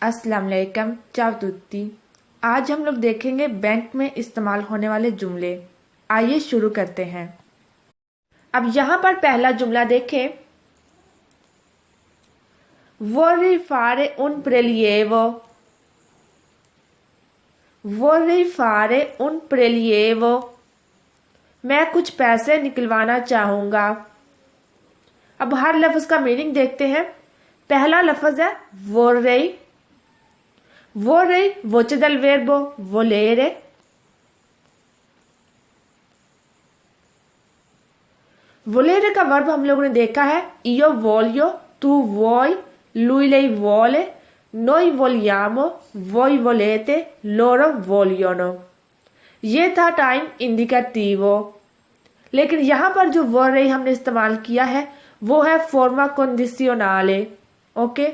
अस्सलाम वालेकुम, चाव तुत्ती। आज हम लोग देखेंगे बैंक में इस्तेमाल होने वाले जुमले। आइए शुरू करते हैं। अब यहाँ पर पहला जुमला देखें। Vorrei fare un prelievo. Vorrei fare un prelievo. मैं कुछ पैसे निकलवाना चाहूंगा। अब हर लफ्ज का मीनिंग देखते हैं। पहला लफ्ज है vorrei। Vorrei, voce del verbo volere. Volere का वर्ब हम लोगों ने देखा है io voglio, tu vuoi, lui lei vuole, noi vogliamo, voi volete, loro vogliono। ये था टाइम इंडिकेटिवो। लेकिन यहाँ पर जो vorrei हमने इस्तेमाल किया है वो है फॉर्मा कंडीशनले। ओके,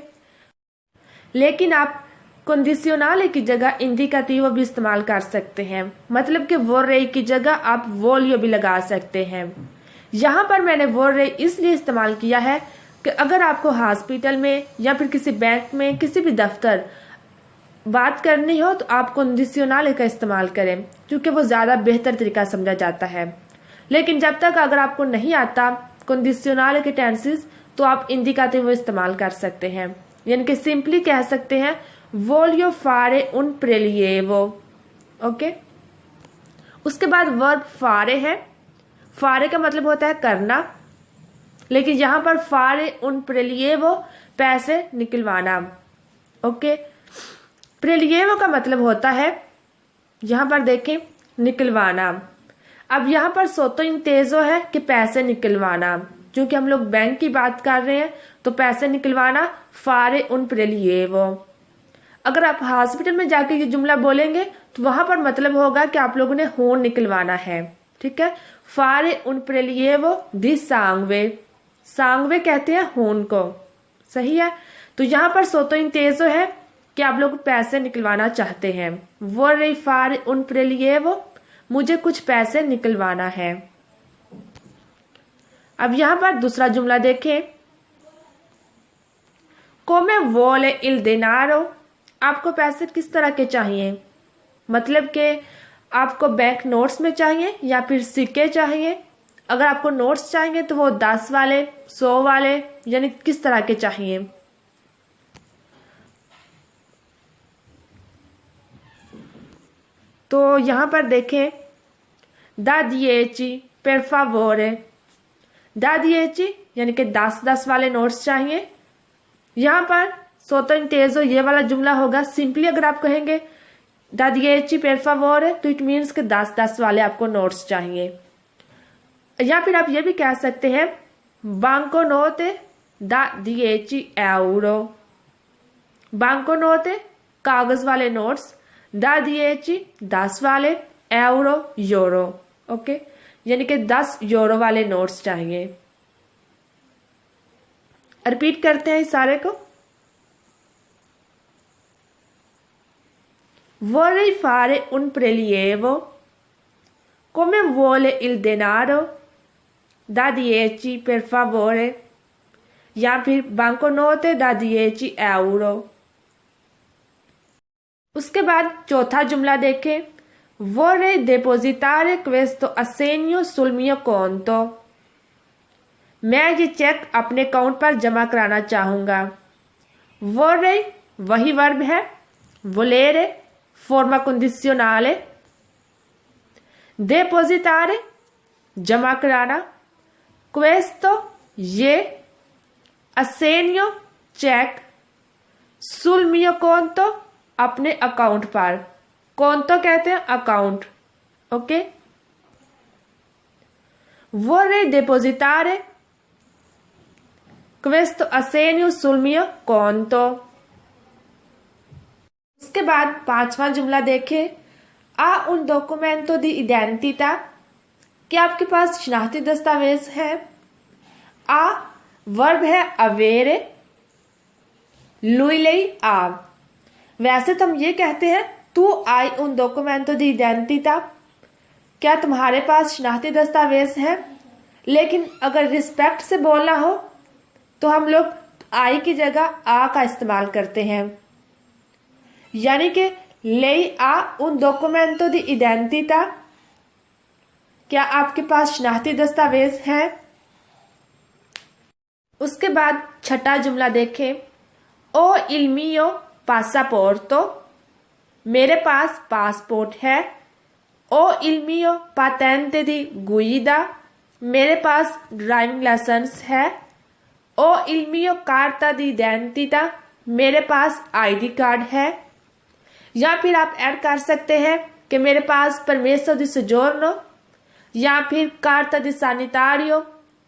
लेकिन आप कंडीशनले की जगह इंडिकेटिव भी इस्तेमाल कर सकते हैं। मतलब कि vorrei की जगह आप voglio भी लगा सकते हैं। यहाँ पर मैंने vorrei इसलिए इस्तेमाल किया है कि अगर आपको हॉस्पिटल में या फिर किसी बैंक में किसी भी दफ्तर बात करनी हो तो आप कंडीशनले का इस्तेमाल करें, क्योंकि वो ज़्यादा बेहतर तरीका समझा जाता है। लेकिन जब तक अगर आपको नहीं आता कंडीशनले के टेंसेस तो आप इंडिकेटिव इस्तेमाल कर सकते हैं। यानी कि सिंपली कह सकते हैं voglio fare un prelievo। Okay, उसके बाद वर्ब fare है। fare का मतलब होता है करना, लेकिन यहाँ पर fare un prelievo पैसे निकलवाना। ओके, prelievo का मतलब होता है, यहाँ पर देखें, निकलवाना। अब यहाँ पर sotto inteso है कि पैसे निकलवाना। क्योंकि हम लोग बैंक की बात कर रहे हैं तो पैसे निकलवाना fare un prelievo। अगर आप हॉस्पिटल में जाके ये जुमला बोलेंगे तो वहां पर मतलब होगा कि आप लोगों ने खून निकलवाना है। ठीक है, fare un prelievo di sangue। Sangve कहते हैं खून को, सही है। तो यहाँ पर sotto inteso है कि आप लोग पैसे निकलवाना चाहते हैं। vorrei fare un prelievo, मुझे कुछ पैसे निकलवाना है। अब यहाँ पर दूसरा जुमला देखें। come vuole il denaro। आपको पैसे किस तरह के चाहिए? मतलब कि आपको बैंक नोट्स में चाहिए या फिर सिक्के चाहिए। अगर आपको नोट्स चाहिए तो वो 10 वाले, 100 वाले, यानी किस तरह के चाहिए। तो यहाँ पर देखें da 10 per favore। da 10 यानी कि 10-10 वाले नोट्स चाहिए। यहाँ पर sotto inteso ये वाला जुमला होगा। सिंपली अगर आप कहेंगे da 10 per favore तो इट मीन्स कि 10-10 वाले आपको नोट्स चाहिए। या फिर आप ये भी कह सकते हैं banconote da 10 euro। banconote कागज वाले नोट्स, da 10 वाले, euro यूरो। ओके, यानी कि 10 यूरो वाले नोट्स चाहिए। रिपीट करते हैं इस सारे को। vorrei fare un prelievo, come vuole il denaro, da 10 per favore, या फिर banconote da 10 euro। उसके बाद चौथा जुमला देखें। vorrei depositare questo assegno sul mio conto। मैं ये चेक अपने अकाउंट पर जमा कराना चाहूंगा। vorrei वही वर्ब है, volere फॉर्मा कंडीशनले, depositare जमा कराना, questo ये, assegno चेक, sul mio conto अपने अकाउंट पर। conto कहते हैं account. Okay, vorrei depositare questo assegno sul mio conto। उसके बाद पांचवा जुमला देखें। a un documento di identità। क्या आपके पास शनाख्ती दस्तावेज है? a वर्ब है avere, lui lei ha। वैसे तो हम ये कहते हैं tu hai un documento di identità, क्या तुम्हारे पास शनाख्ती दस्तावेज है। लेकिन अगर रिस्पेक्ट से बोलना हो तो हम लोग आई की जगह आ का इस्तेमाल करते हैं। यानी कि lei ha un documento di identità, क्या आपके पास शनाख्ती दस्तावेज है। उसके बाद छठा जुमला देखें, ओ il mio passaporto, मेरे पास पासपोर्ट है। ओ il mio patente di guida, मेरे पास ड्राइविंग लाइसेंस है। ओ il mio carta di identità, मेरे पास आईडी कार्ड है। या फिर आप ऐड कर सकते हैं कि मेरे पास परमेसो di soggiorno या फिर carta di sanitario,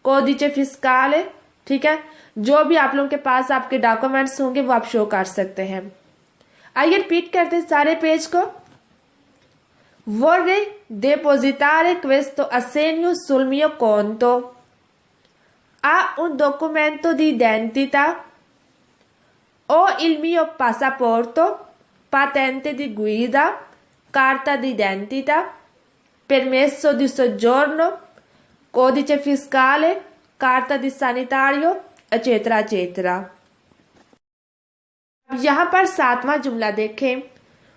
codice fiscale, ठीक है। जो भी आप लोगों के पास आपके डॉक्यूमेंट्स होंगे वो आप शो कर सकते हैं। आइए रिपीट करते हैं सारे पेज को। Vorrei depositare questo assegno sul mio conto. Ha un documento di identità. Ho il mio passaporto, patente di guida, carta d'identità, permesso di soggiorno, codice fiscale, carta di sanitario, eccetera eccetera। यहाँ पर सातवां जुमला देखें,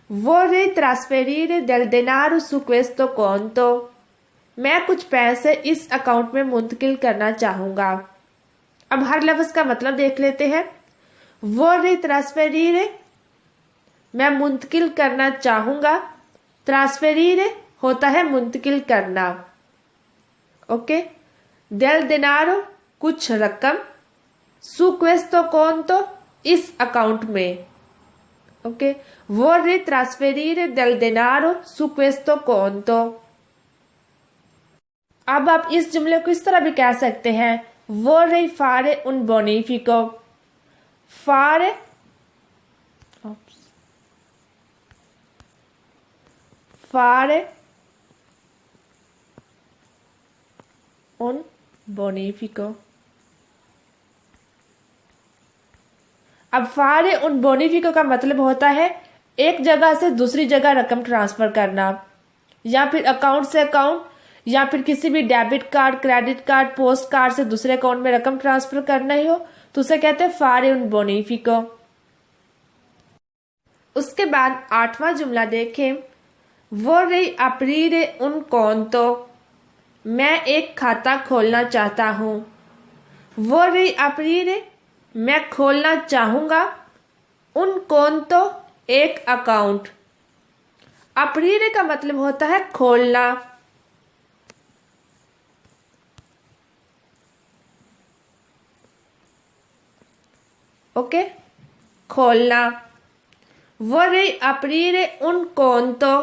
Vorrei trasferire del denaro su questo conto, मैं कुछ पैसे इस account में मुंतकिल करना चाहूंगा। अब हर लफ्ज का मतलब देख लेते हैं। Vorrei trasferire, मैं मुंतकिल करना चाहूंगा। ट्रांसफेरीरे होता है मुंतकिल करना। ओके। del denaro, कुछ रकम। su questo conto, इस अकाउंट में। Okay. Vorrei trasferire del denaro su questo conto। अब आप इस जुमले को इस तरह भी कह सकते हैं, Vorrei fare un bonifico। fare fare un bonifico। अब फारे उन बोनिफिको का मतलब होता है एक जगह से दूसरी जगह रकम ट्रांसफर करना, या फिर अकाउंट से अकाउंट, या फिर किसी भी debit card, credit card, post card से दूसरे अकाउंट में रकम ट्रांसफर करना ही हो तो उसे कहते हैं फारे उन बोनिफिको। उसके बाद आठवां जुमला देखें, Vorrei aprire un conto, मैं एक खाता खोलना चाहता हूँ। Vorrei aprire, मैं खोलना चाहूंगा। un conto, एक अकाउंट। aprire का मतलब होता है खोलना। ओके, खोलना। Vorrei aprire un conto,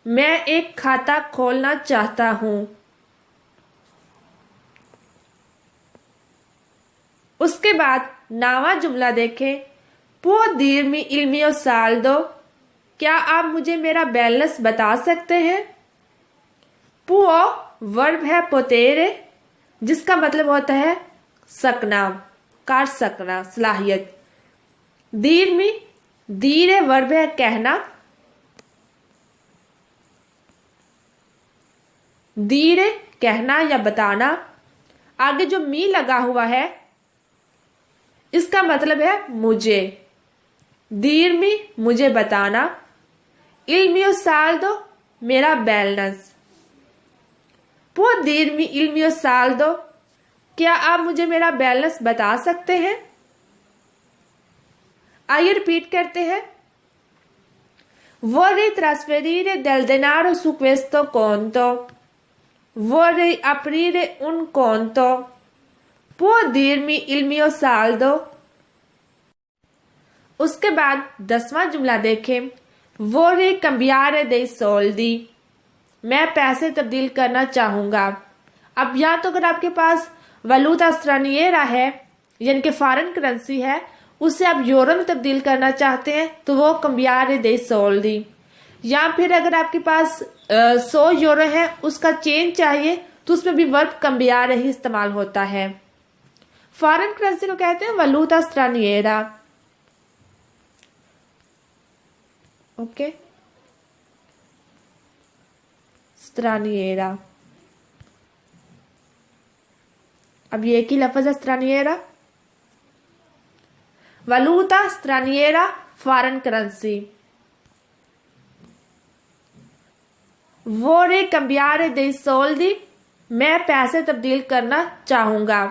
मैं एक खाता खोलना चाहता हूं। उसके बाद नावा जुमला देखें, può dirmi il mio saldo, क्या आप मुझे मेरा बैलेंस बता सकते हैं। può वर्ब है potere, जिसका मतलब होता है सकना, कर सकना, सलाहियत। dirmi, dire वर्ब है कहना। dire कहना या बताना। आगे जो मी लगा हुआ है इसका मतलब है मुझे। dirmi मुझे बताना। il mio saldo मेरा balance. può dirmi il mio saldo, क्या आप मुझे मेरा बैलेंस बता सकते हैं। आइए रिपीट करते हैं। Vorrei trasferire del denaro su questo conto। Vorrei aprire un conto। può dirmi il mio saldo। उसके बाद 10वां जुमला देखें, Vorrei cambiare dei soldi, मैं पैसे तब्दील करना चाहूंगा। अब या तो अगर आपके पास वलूता स्ट्रानिएरा है यानी कि फॉरेन करेंसी है, उसे आप यूरो में तब्दील करना चाहते हैं तो वो cambiare dei soldi। या फिर अगर आपके पास 100 यूरो है उसका चेंज चाहिए तो उसमें भी वर्ब cambiare ही इस्तेमाल होता है। फॉरेन करेंसी को कहते हैं वलूता स्ट्रानिएरा। ओके, स्ट्रानिएरा। अब ये एक ही लफ्ज है स्ट्रानिएरा। वलूता स्ट्रानिएरा, foreign currency. vorrei cambiare dei soldi, मैं पैसे तब्दील करना चाहूंगा।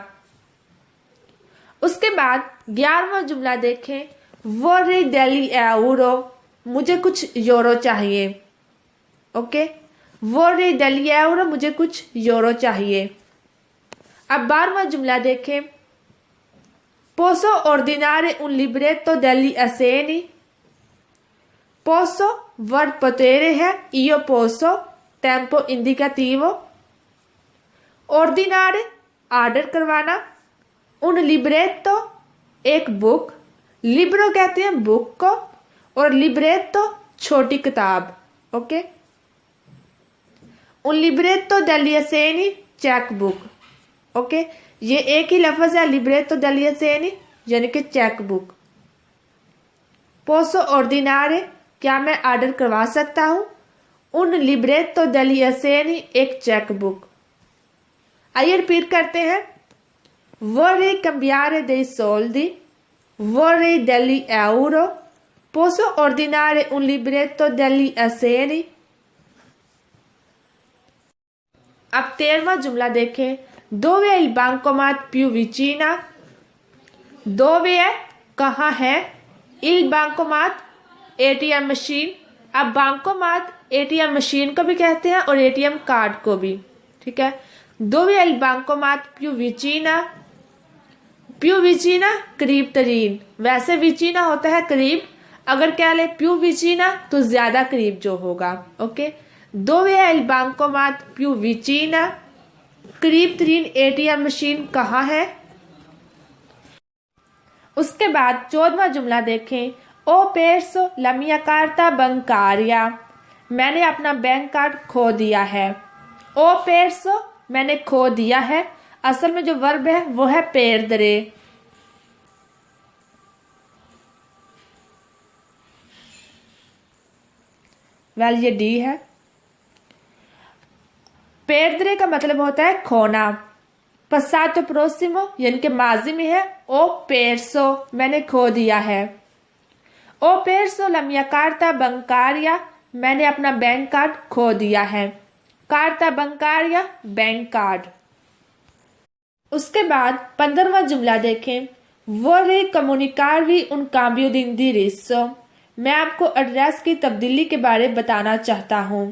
उसके बाद 11वां जुमला देखें, vorrei degli euro, मुझे कुछ यूरो चाहिए। ओके, vorrei degli euro, मुझे कुछ यूरो चाहिए। अब 12वां जुमला देखें, posso ordinare un libretto degli assegni, posso verb potere है, io posso tempo indicativo, ordinare order करवाना, un libretto एक बुक, लिब्रो कहते हैं बुक को, और लिब्रेटो छोटी किताब। Okay, un libretto degli assegni cheque book. Okay, ये एक ही लफ्ज है libretto degli assegni यानी कि चेक बुक। posso ordinare क्या मैं ऑर्डर करवा सकता हूँ, un libretto degli assegni एक चेक बुक। आइए रिपीट करते हैं, vorrei cambiare dei soldi, vorrei degli euro, posso ordinare un libretto degli assegni। अब 13वां जुमला देखें, dove è il bancomat più vicina, dove है कहाँ है, il bancomat एटीएम मशीन। अब bancomat एटीएम मशीन को भी कहते हैं और एटीएम कार्ड को भी, ठीक है। dove è il bancomat più vicina, più vicina करीब तरीन, वैसे vicina होता है करीब, अगर कह ले più vicina तो ज्यादा करीब जो होगा। Okay, dove è il bancomat più vicina, करीब तरीन एटीएम मशीन कहाँ है। उसके बाद 14वां जुमला देखें, ओ perso la mia carta bancaria, मैंने अपना बैंक कार्ड खो दिया है। ओ perso मैंने खो दिया है, असल में जो वर्ब है वो है perdere। वेल ये डी है। perdere का मतलब होता है खोना। passato prossimo यानी कि माजी में है, ओ perso मैंने खो दिया है। ओ perso la mia carta bancaria, मैंने अपना बैंक कार्ड खो दिया है। कार्ता bancaria बैंक कार्ड। उसके बाद 15वां जुमला देखें, vorrei comunicarvi un cambio di indirizzo, मैं आपको एड्रेस की तब्दीली के बारे में बताना चाहता हूँ।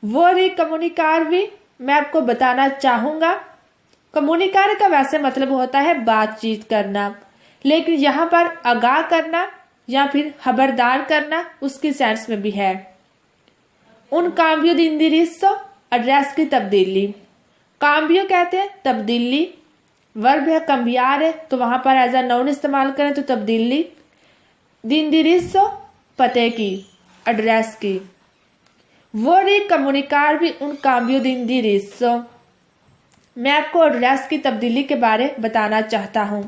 vorrei comunicarvi मैं आपको बताना चाहूंगा। कम्युनिकार का वैसे मतलब होता है बातचीत करना, लेकिन यहाँ पर आगाह करना या फिर खबरदार करना उसकी सेंस में भी है। उन काम्बियो दी इंदिरिसो एड्रेस की तब्दीली, काम्बियो कहते हैं तब्दीली, वर्ब है कम्बियार है तो वहां पर एज अ नाउन इस्तेमाल करें तो तब्दीली, दी इंदिरिसो पते की एड्रेस की। vorrei comunicarvi un cambio di indirizzo, मैं आपको एड्रेस की तब्दीली के बारे बताना चाहता हूँ।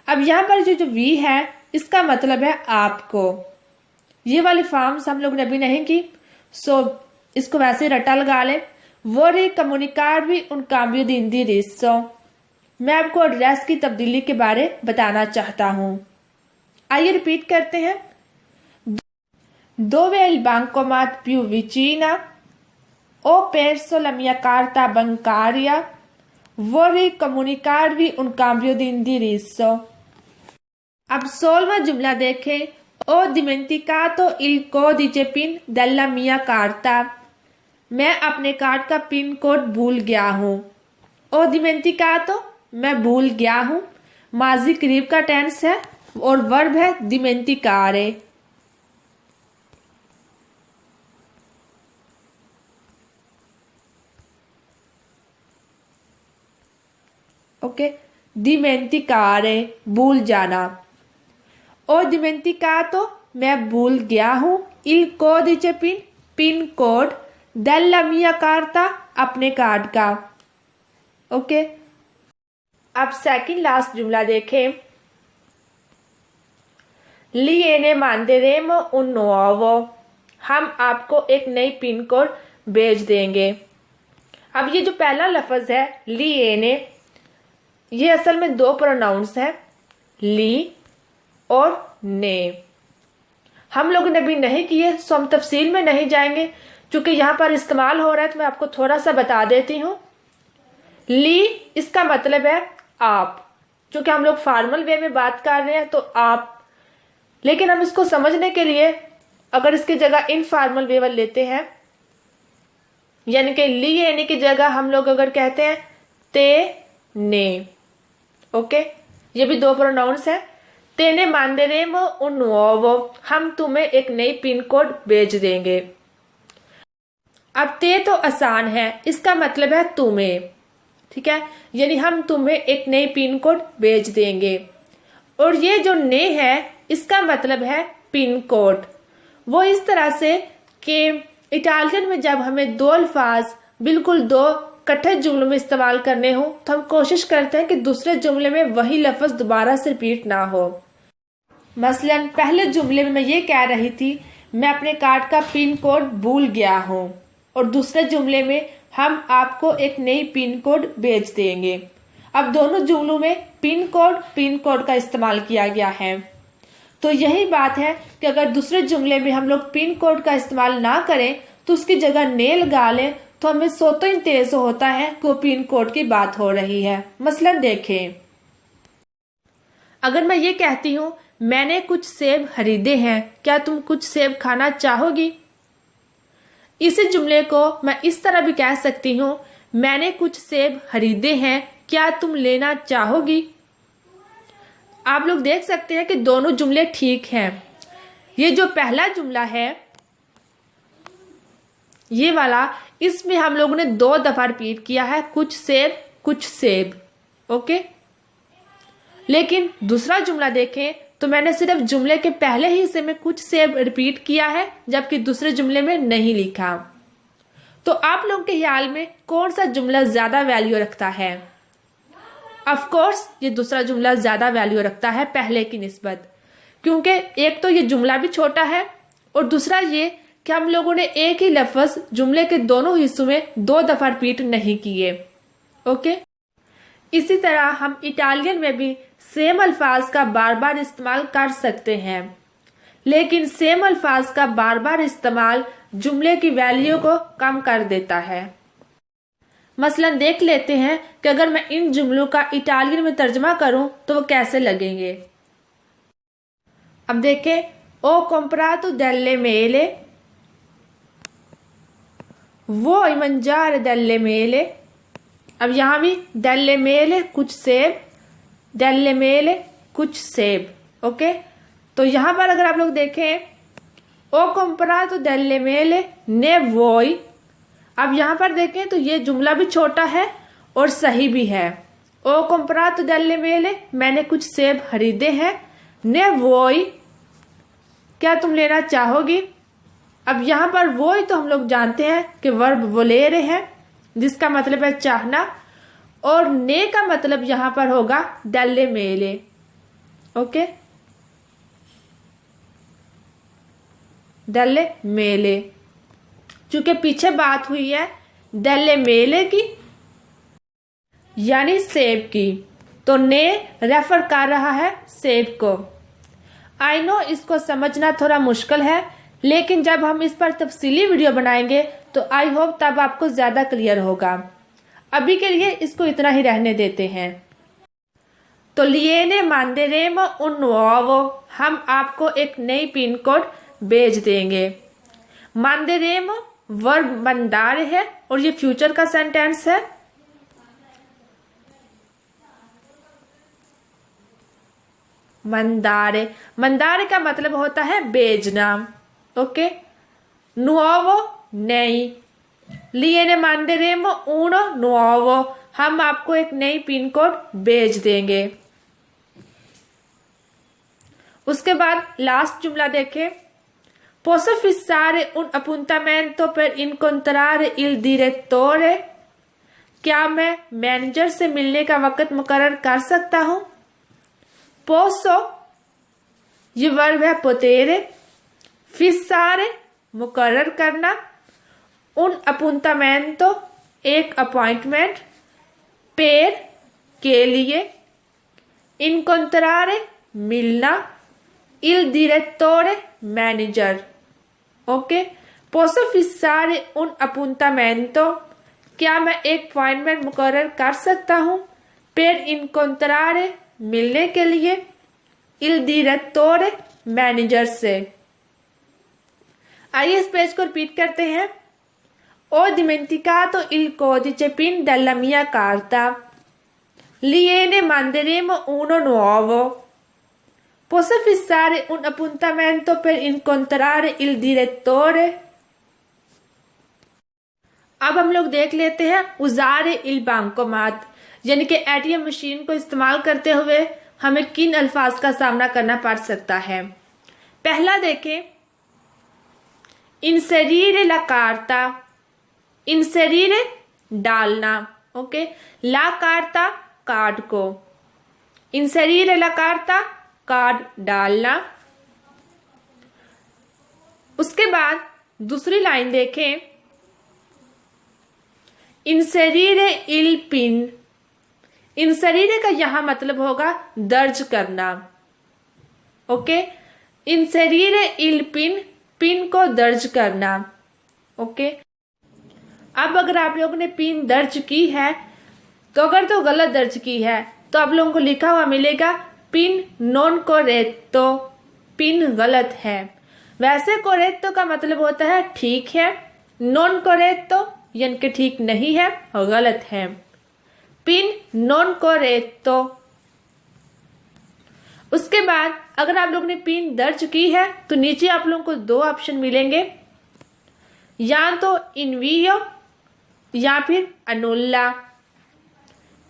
अब यहाँ पर जो वी है इसका मतलब है आपको। ये वाली फॉर्म्स हम लोग ने अभी नहीं की, सो इसको वैसे रटा लगा ले। vorrei comunicarvi un cambio di indirizzo, मैं आपको एड्रेस की तब्दीली के बारे बताना चाहता हूँ। आइए रिपीट करते हैं, dove è il bancomat più vicina, ho perso la mia carta bancaria, vorrei comunicarvi un cambio di indirizzo। अब 16वां जुमला देखें, ho dimenticato il codice PIN della mia carta, मैं अपने कार्ड का पिन कोड भूल गया हूँ। ho dimenticato मैं भूल गया हूँ, माजी करीब का टेंस है और वर्ब है dimenticare। ओके, dimenticare भूल जाना। ओ dimenticato मैं भूल गया हूँ, il codice PIN pin code, della mia carta अपने कार्ड का। ओके, अब सेकंड लास्ट जुमला देखें, liene manderemo un nuovo, हम आपको एक नई पिन कोड भेज देंगे। अब ये जो पहला लफ्ज है liene, ये असल में दो प्रोनाउंस हैं, ली और ने। हम लोगों ने भी नहीं किए सो हम तफसील में नहीं जाएंगे, चूंकि यहाँ पर इस्तेमाल हो रहा है तो मैं आपको थोड़ा सा बता देती हूँ। ली इसका मतलब है आप, चूंकि हम लोग फॉर्मल वे में बात कर रहे हैं तो आप, लेकिन हम इसको समझने के लिए अगर इसकी जगह इनफॉर्मल वे लेते हैं, यानी कि ली यानी की जगह हम लोग अगर कहते हैं ते ने, ओके, ये भी दो प्रोनाउंस है। तेने मांदेरेमो un nuovo, हम तुम्हें एक नई पिन कोड भेज देंगे। अब ते तो आसान है, इसका मतलब है तुम्हें, ठीक है, यानी हम तुम्हें एक नई पिन कोड भेज देंगे। और ये जो ने है इसका मतलब है पिन कोड। वो इस तरह से कि इटालियन में जब हमें दो अल्फाज बिल्कुल दो इकट्ठे जुमलों में इस्तेमाल करने हो तो हम कोशिश करते हैं कि दूसरे जुमले में वही लफ्ज दोबारा से रिपीट ना हो। मसलन पहले जुमले में मैं ये कह रही थी मैं अपने कार्ड का पिन कोड भूल गया हूँ, और दूसरे जुमले में हम आपको एक नई पिन कोड भेज देंगे। अब दोनों जुमलों में पिन कोड का इस्तेमाल किया गया है। तो यही बात है कि अगर दूसरे जुमले में हम लोग पिन कोड का इस्तेमाल ना करें तो उसकी जगह ने लगा लें तो हमें सोतो ही तेज होता है कि वो पिन कोड की बात हो रही है। मसलन देखें, अगर मैं ये कहती हूँ मैंने कुछ सेब खरीदे हैं, क्या तुम कुछ सेब खाना चाहोगी? इसी जुमले को मैं इस तरह भी कह सकती हूँ मैंने कुछ सेब खरीदे हैं, क्या तुम लेना चाहोगी? आप लोग देख सकते हैं कि दोनों जुमले ठीक हैं। ये जो पहला जुमला है ये वाला, इसमें हम लोगों ने 2 दफा रिपीट किया है कुछ सेब, ओके। लेकिन दूसरा जुमला देखें तो मैंने सिर्फ जुमले के पहले ही हिस्से में कुछ सेब रिपीट किया है, जबकि दूसरे जुमले में नहीं लिखा। तो आप लोगों के ख्याल में कौन सा जुमला ज्यादा वैल्यू रखता है? ऑफ कोर्स ये दूसरा जुमला ज्यादा वैल्यू रखता है पहले की निस्बत, क्योंकि एक तो ये जुमला भी छोटा है और दूसरा ये कि हम लोगों ने एक ही लफ्ज जुमले के दोनों हिस्सों में 2 दफा रिपीट नहीं किए, ओके। इसी तरह हम इटालियन में भी सेम अल्फाज का बार बार इस्तेमाल कर सकते हैं, लेकिन सेम अल्फाज का बार बार इस्तेमाल जुमले की वैल्यू को कम कर देता है। मसलन देख लेते हैं कि अगर मैं इन जुमलों का इटालियन में तर्जमा करूं तो वो कैसे लगेंगे। अब देखें, ओ comprato delle mele, vuoi mangiare delle mele। अब यहाँ भी delle mele कुछ सेब, delle mele कुछ सेब, ओके। तो यहाँ पर अगर आप लोग देखें ओ comprato delle mele ne vuoi, अब यहाँ पर देखें तो ये जुमला भी छोटा है और सही भी है। ओ comprato delle mele, मैंने कुछ सेब खरीदे हैं। ने vuoi, क्या तुम लेना चाहोगी? अब यहाँ पर वोई तो हम लोग जानते हैं कि वर्ब वोलेरे है, जिसका मतलब है चाहना, और ने का मतलब यहाँ पर होगा डेले मेले, ओके, डेले मेले। चूंकि पीछे बात हुई है डेले मेले की यानी सेब की, तो ने रेफर कर रहा है सेब को। आई नो इसको समझना थोड़ा मुश्किल है, लेकिन जब हम इस पर तफसीली वीडियो बनाएंगे तो आई होप तब आपको ज्यादा क्लियर होगा। अभी के लिए इसको इतना ही रहने देते हैं। तो लिएने मांदेरेमो un nuovo, हम आपको एक नई पिन कोड भेज देंगे। मांदेरेमो वर्ब मंदारे है और ये फ्यूचर का सेंटेंस है। मंदारे, मंदारे का मतलब होता है भेजना, ओके। नुओवो नई, लिएने मांदेरेमो उनो नुओवो, हम आपको एक नई पिन कोड भेज देंगे। उसके बाद लास्ट जुमला देखें, posso fissare un appuntamento per incontrare il direttore, क्या मैं मैनेजर से मिलने का वक्त मुकर्रर कर सकता हूं? पोसो ये वर्ब है पोतेरे, फिसारे मुकर्रर करना, उन अपुंतामेंटो एक अपॉइंटमेंट, पेर के लिए, इनकोंत्रारे मिलना, इल डिरेक्टोरे मैनेजर, ओके। पोसो फिसारे उन अपुंतामेंटो, क्या मैं एक अपॉइंटमेंट मुकर्रर कर सकता हूँ per incontrare, मिलने के लिए il direttore, मैनेजर से। आइए इस पेज को रिपीट करते हैं। Ho dimenticato il codice PIN della mia carta. Gliene manderemo uno nuovo. Posso fissare un appuntamento per incontrare il direttore? अब हम लोग देख लेते हैं उजारे इल बैंकोमात, यानी कि एटीएम मशीन को इस्तेमाल करते हुए हमें किन अल्फाज का सामना करना पड़ सकता है। पहला देखें, इंसेरीरे ला कार्ता, इंसेरीरे डालना, ओके, ला कार्ता कार्ड को, इंसेरीरे ला कार्ता कार्ड डालना। उसके बाद दूसरी लाइन देखें, इंसेरीरे इल पिन, इंसेरीरे का यहां मतलब होगा दर्ज करना, ओके, इंसेरीरे इल पिन, पिन को दर्ज करना, ओके। अब अगर आप लोगों ने पिन दर्ज की है तो अगर तो गलत दर्ज की है तो आप लोगों को लिखा हुआ मिलेगा पिन नॉन कोरेक्टो, पिन गलत है। वैसे कोरेक्टो का मतलब होता है ठीक है, नॉन कोरेक्टो यानी कि ठीक नहीं है और गलत है। पिन नॉन कोरेक्टो। उसके बाद अगर आप लोगों ने पिन दर्ज की है तो नीचे आप लोगों को दो ऑप्शन मिलेंगे, या तो इनवियो या फिर अनुल्ला।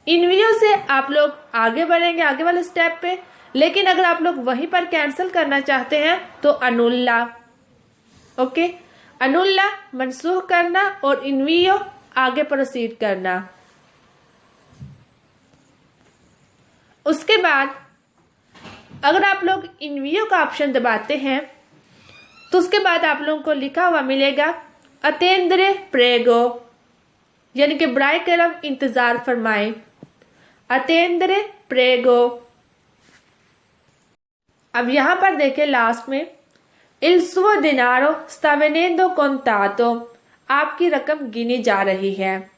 इनवियो से आप लोग आगे बढ़ेंगे आगे वाले स्टेप पे, लेकिन अगर आप लोग वहीं पर कैंसिल करना चाहते हैं तो अनुल्ला, ओके। अनुल्ला मनसूख करना और इनवियो आगे प्रोसीड करना। उसके बाद अगर आप लोग इनवियो का ऑप्शन दबाते हैं तो उसके बाद आप लोगों को लिखा हुआ मिलेगा अतेंद्रे प्रेगो, यानी कि ब्राय करम इंतजार फरमाएं, अतेंद्रे प्रेगो। अब यहां पर देखें लास्ट में il suo denaro sta venendo contato, आपकी रकम गिनी जा रही है।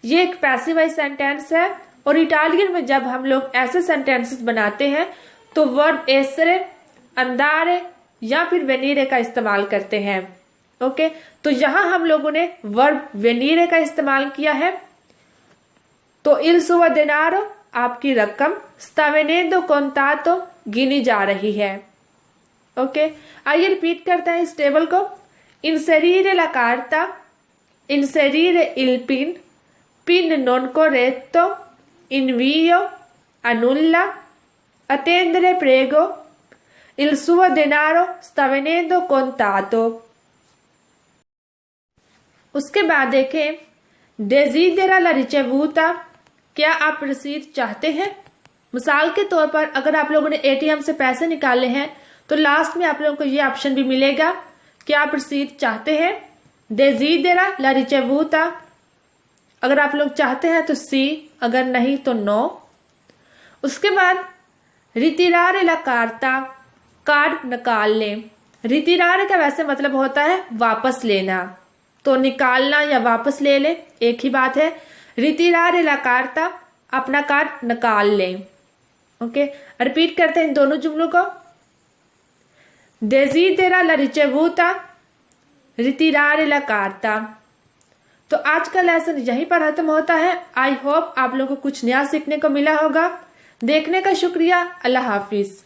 ये एक पैसिव वॉइस सेंटेंस है और इटालियन में जब हम लोग ऐसे सेंटेंसेस बनाते हैं तो वर्ब एसरे, अंदारे या फिर वेनीरे का इस्तेमाल करते हैं, ओके। तो यहां हम लोगों ने वर्ब वेनीरे का इस्तेमाल किया है। तो il suo denaro आपकी रकम, sta venendo contato गिनी जा रही है, ओके। आइए रिपीट करते हैं इस टेबल को। इंसेरीरे ला कार्ता, इंसेरीरे il pin, pin non corretto, invio, annulla, attendere prego, il suo denaro sta venendo contato। उसके बाद देखें desidera la ricevuta, क्या आप रसीद चाहते हैं। मिसाल के तौर पर अगर आप लोगों ने एटीएम से पैसे निकाले हैं तो लास्ट में आप लोगों को ये ऑप्शन भी मिलेगा कि आप रसीद चाहते हैं। desidera la ricevuta, अगर आप लोग चाहते हैं तो सी, अगर नहीं तो नो। उसके बाद ritirare la carta, कार्ड निकाल लें। रितिरारे का वैसे मतलब होता है वापस लेना, तो निकालना या वापस ले ले एक ही बात है। रितिरारे ला कार्ता, अपना कार्ड निकाल लें, ओके। रिपीट करते हैं इन दोनों जुमलों को। desidera la ricevuta, ritirare la carta। तो आज का लेसन यहीं पर खत्म होता है। आई होप आप लोगों को कुछ नया सीखने को मिला होगा। देखने का शुक्रिया। अल्लाह हाफिज।